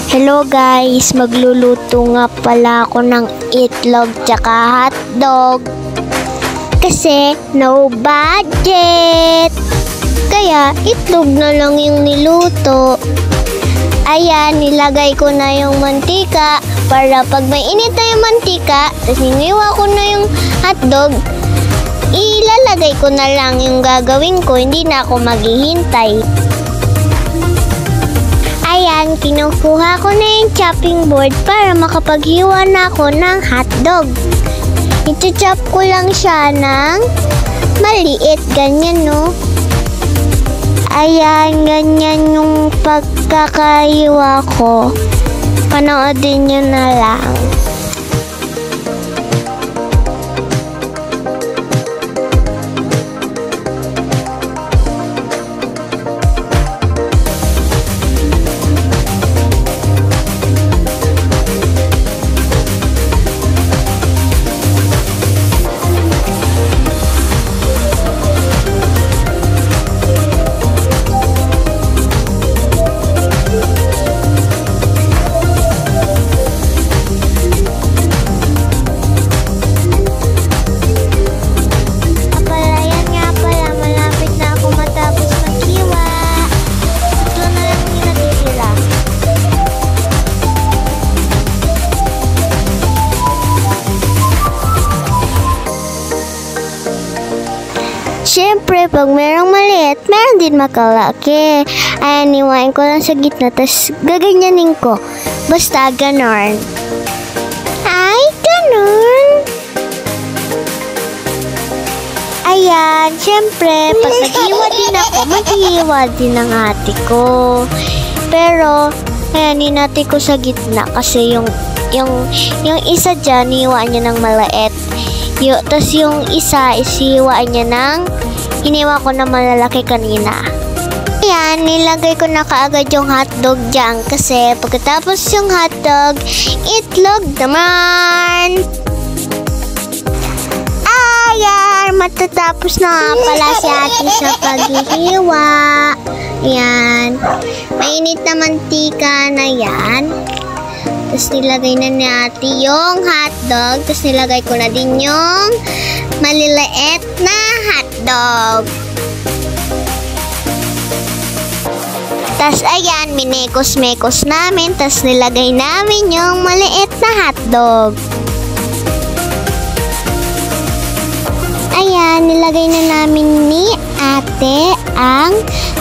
Hello guys, magluluto nga pala ako ng itlog tsaka hotdog. Kasi no budget. Kaya itlog na lang yung niluto. Ayan, nilagay ko na yung mantika para pag may init na yung mantika, tapos iniwa ko na yung hotdog, ilalagay ko na lang yung gagawin ko, hindi na ako maghihintay. Ayan, kinukuha ko na yung chopping board para makapaghiwa na ako ng hotdog. Ito-chop ko lang siya ng maliit, ganyan no. Ayan, ganyan yung pagkakahiwa ko. Panoodin nyo na lang. Siyempre, pag merong maliit, meron din makalaki. Ayan, iwain ko lang sa gitna, tapos gaganyanin ko. Basta ganon. Ay, ganon. Ayan, siyempre, pag nag-iwa din ako, mag-iwa din ang ate ko. Pero, ayan, hinati ko sa gitna kasi yung isa dyan, iwaan niya ng maliit. Tapos yung isa, isiwaan niya ng iniwa ko na malalaki kanina. Ayan, nilagay ko na kaagad yung hotdog dyan kasi pagkatapos yung hotdog, itlog naman. Ayan, matatapos na nga pala si ate sa paghihiwa. Ayan, mainit na mantika na yan. Tapos nilagay na ni ate yung hotdog. Tapos nilagay ko na din yung maliliit na hotdog. Tapos ayan, minekos-mekos namin. Tapos nilagay namin yung maliit na hotdog. Ayan, nilagay na namin ni ate ang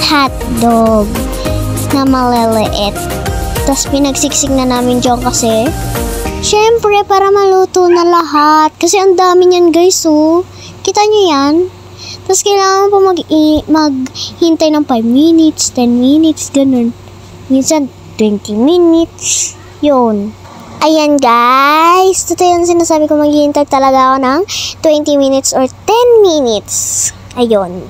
hotdog na maliliit. Tapos pinagsiksik na namin dyan kasi syempre para maluto na lahat. Kasi ang dami niyan guys oh. Kita nyo yan? Tapos kailangan po maghintay ng 5 minutes, 10 minutes, ganun. Minsan 20 minutes. Yun. Ayan guys. Totoo yung sinasabi ko, maghihintay talaga ako ng 20 minutes or 10 minutes. Ayun.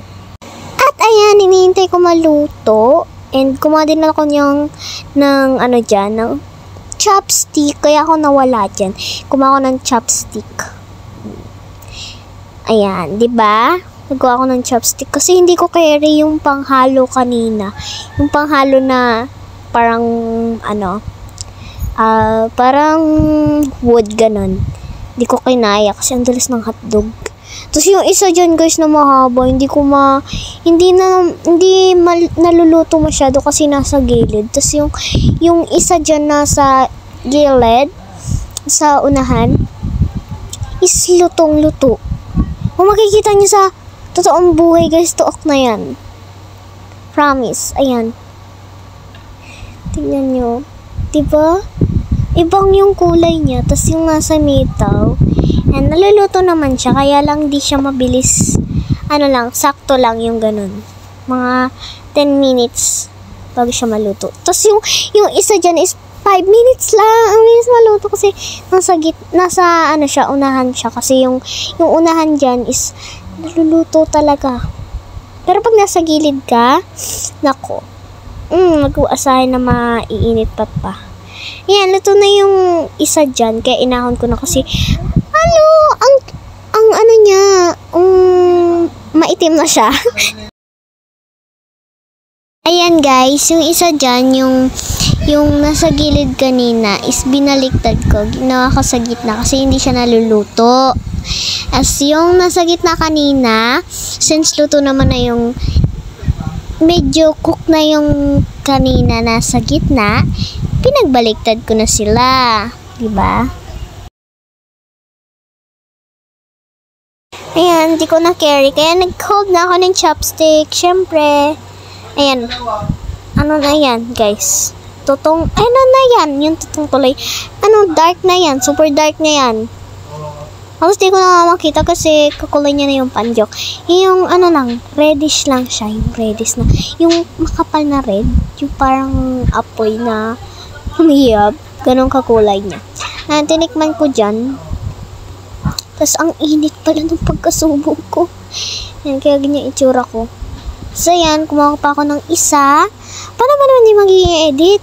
At ayan, hinihintay ko maluto. And kumuha din ako ng chopstick. Kaya ako nawala dyan. Kumuha ako ng chopstick. Ayan, di ba? Nagawa ako ng chopstick. Kasi hindi ko carry yung panghalo kanina. Yung panghalo na parang, parang wood, ganon. Hindi ko kinaya kasi ang dalas ng hotdog. Tapos yung isa dyan guys na mahaba, hindi naluluto masyado kasi nasa gilid. Tapos yung isa dyan nasa gilid, sa unahan, is lutong-luto. Kung makikita nyo sa totoong buhay guys, tuok na yan. Promise. Ayan. Tingnan nyo. Diba? Ibang yung kulay niya. Tapos yung nasa metal, and naluluto naman siya, kaya lang di siya mabilis, sakto lang yung ganun. Mga 10 minutes bago siya maluto. Tapos yung isa dyan is 5 minutes lang. Ang bilis maluto kasi nasa unahan siya. Kasi yung unahan dyan is naluluto talaga. Pero pag nasa gilid ka, nako, mag-uusahin na maiinit pa. Ayan, luto na yung isa dyan. Kaya inahon ko na kasi maitim na siya. Ayan guys, yung isa dyan, yung nasa gilid kanina is binaliktad ko. Ginawa ko sa gitna kasi hindi siya naluluto. As yung nasa gitna kanina, since luto naman na yung medyo cook na yung kanina nasa gitna, pinagbaliktad ko na sila. Diba? Ayan, di ko na carry. Kaya nag-hold na ako ng chopstick. Syempre. Ayan. Ano na yan, guys? Ano na yan? Yung tutong tuloy. Dark na yan. Super dark na yan. Halos di ko na makita kasi kakulay niya na yung panjok. Yung lang, reddish lang siya. Yung reddish na. Yung makapal na red. Yung parang apoy na humihiyab. Ganun kakulay niya. Tinikman ko dyan. Tapos, ang init pala ng pagkasubo ko. Yan, kaya ganyan itsura ko. So, yan, kumuha pa ako ng isa. Paano ba naman hindi magiging edit?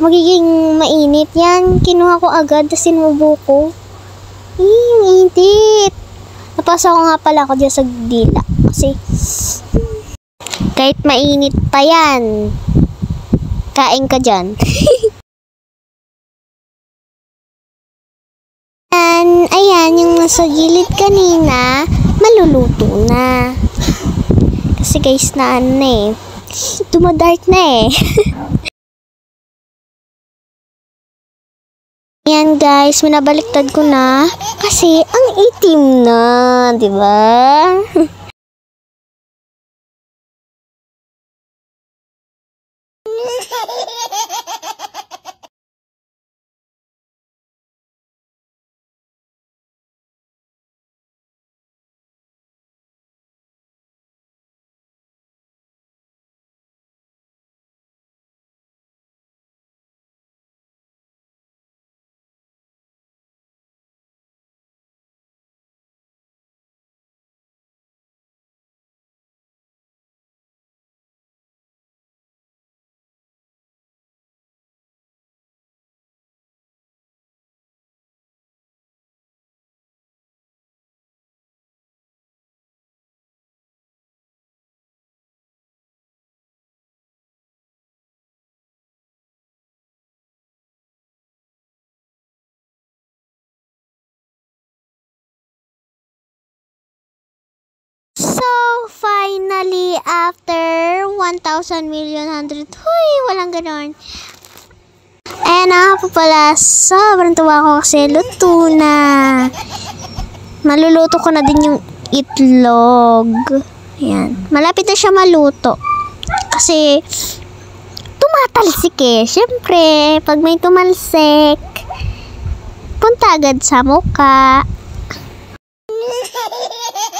Magiging mainit. Yan, kinuha ko agad, tapos sinubo ko. Ang init. Napasa ko nga pala ako dyan sa dila. Kasi, kahit mainit pa yan, kain ka dyan. Ayan, yung nasa gilid kanina, maluluto na. Kasi guys, dumadark na eh. Ayan guys, minabaliktad ko na. Kasi, ang itim na, diba? So, finally, after 1,000 million hundred, walang ganon. Ayan na po pala, sobrang tuwa ko kasi luto na. Maluluto ko na din yung itlog. Ayan, malapit na siya maluto. Kasi, tumatalsik eh. Siyempre, pag may tumalsik, punta agad sa mukha.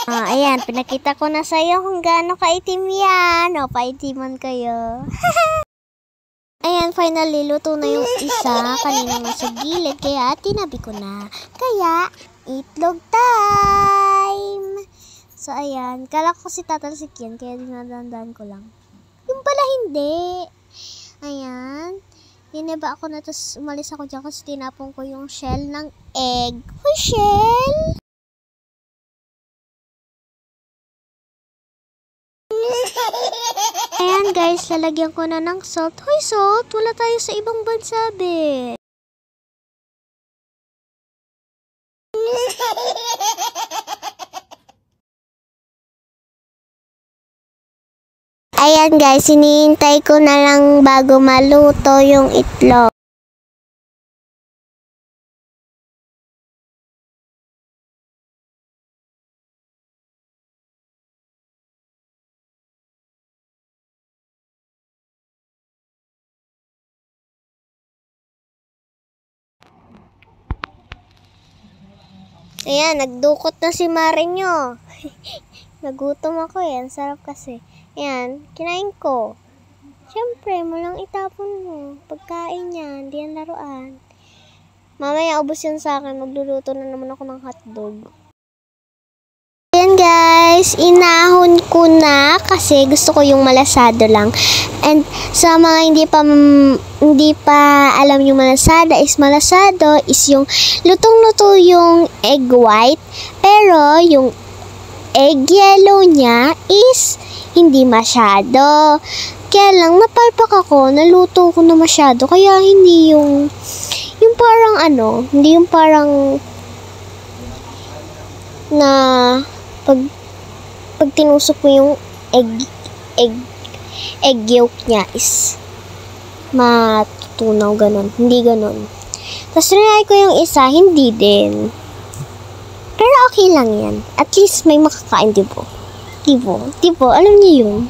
Ayan, pinakita ko na sa'yo kung gaano kaitim yan. Paitiman kayo. Ayan, finally, luto na yung isa. Kanina nasa gilid, kaya tinabi ko na. Kaya, itlog time! So, ayan. Kala ko si tatalsik yan, kaya dinadandaan ko lang. Yung pala hindi. Ayan. Dineba ako na, tapos umalis ako dyan kasi tinapon ko yung shell ng egg. Shell! Ayan guys, lalagyan ko na ng salt. Salt! Wala tayo sa ibang bansa, be. Ayan guys, hinihintay ko na lang bago maluto yung itlog. Ayan, nagdukot na si Marinyo. Nagutom ako yan. Sarap kasi. Ayan, kinain ko. Siyempre, mo lang itapon mo. Pagkain yan, di yan laruan. Mamaya, ubos yun sa akin. Magluluto na naman ako ng hotdog. Ayan guys, inahon ko na kasi gusto ko yung malasado lang. And sa mga hindi pa alam yung malasado is yung lutong-luto yung egg white, pero yung egg yellow niya is hindi masyado. Kaya lang, napalpak ako, naluto ko na masyado, kaya hindi yung parang hindi yung parang na pag tinusok mo yung egg yolk niya is matutunaw, ganon. Hindi ganon. Tapos trinay ko yung isa, hindi din. Pero okay lang yan. At least may makakain, diba? Diba? Alam niyo yun?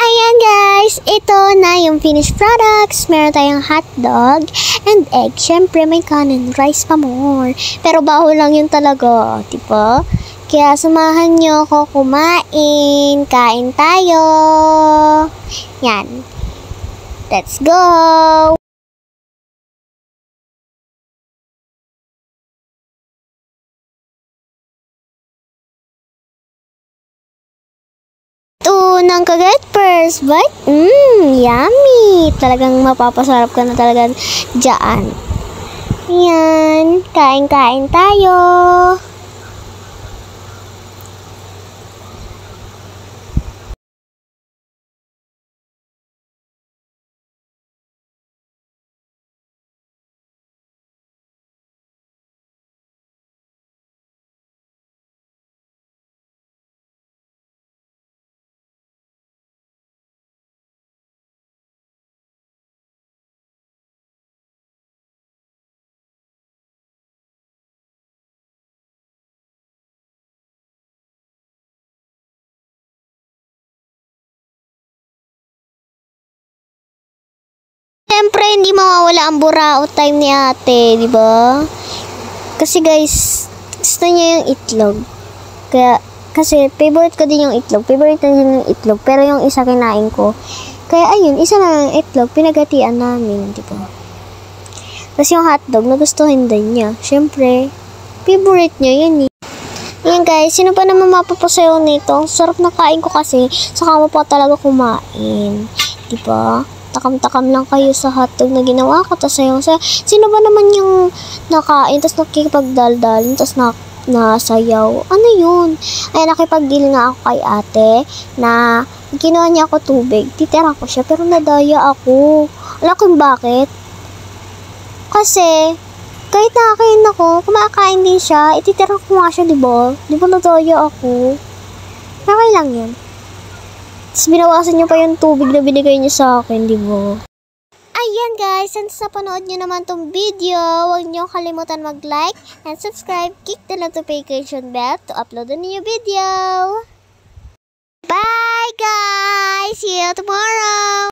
Ayan guys, ito na yung finished products. Meron tayong hotdog and egg. Syempre may kanin, rice pa more. Pero baho lang yun talaga, diba? Kaya samahan nyo ako kumain. Kain tayo. Yan. Let's go! Unang kagat, first bite. Yummy! Talagang mapapasarap ka na talaga dyan. Yan. Kain-kain tayo. Siyempre, hindi mawawala ang burao time ni ate, di ba? Kasi guys, gusto niya yung itlog. Kasi favorite ko din yung itlog. Favorite ko din yung itlog. Pero yung isa kinain ko. Kaya ayun, isa na yung itlog, pinagatian namin, di ba? Tapos yung hotdog, nagustuhin din niya. Siyempre, favorite niya yun eh. Ayan guys, sino pa naman mapapasayaw nito? Ang sarap na kain ko kasi, saka mo pa talaga kumain. Di ba? Takam-takam lang kayo sa hotdog na ginawa ko, tas sayaw-sayaw. Sino ba naman yung nakain, tas nakikipagdaldalin, tas nasayaw? Ano yun? Ay, nakipag-deal nga ako kay ate, na ginawa niya ako tubig. Titira ko siya, pero nadaya ako. Alam ko bakit? Kasi, kahit nakakain ako, kumakain din siya, ititira ko nga siya, diba? Diba nadaya ako? Okay lang yan. Tapos binawasan niyo pa yung tubig na binigay niyo sa akin, di ba? Ayan guys, and sa panood niyo naman tong video, huwag niyo kalimutan mag-like and subscribe, click the notification bell to upload a new video. Bye guys! See you tomorrow!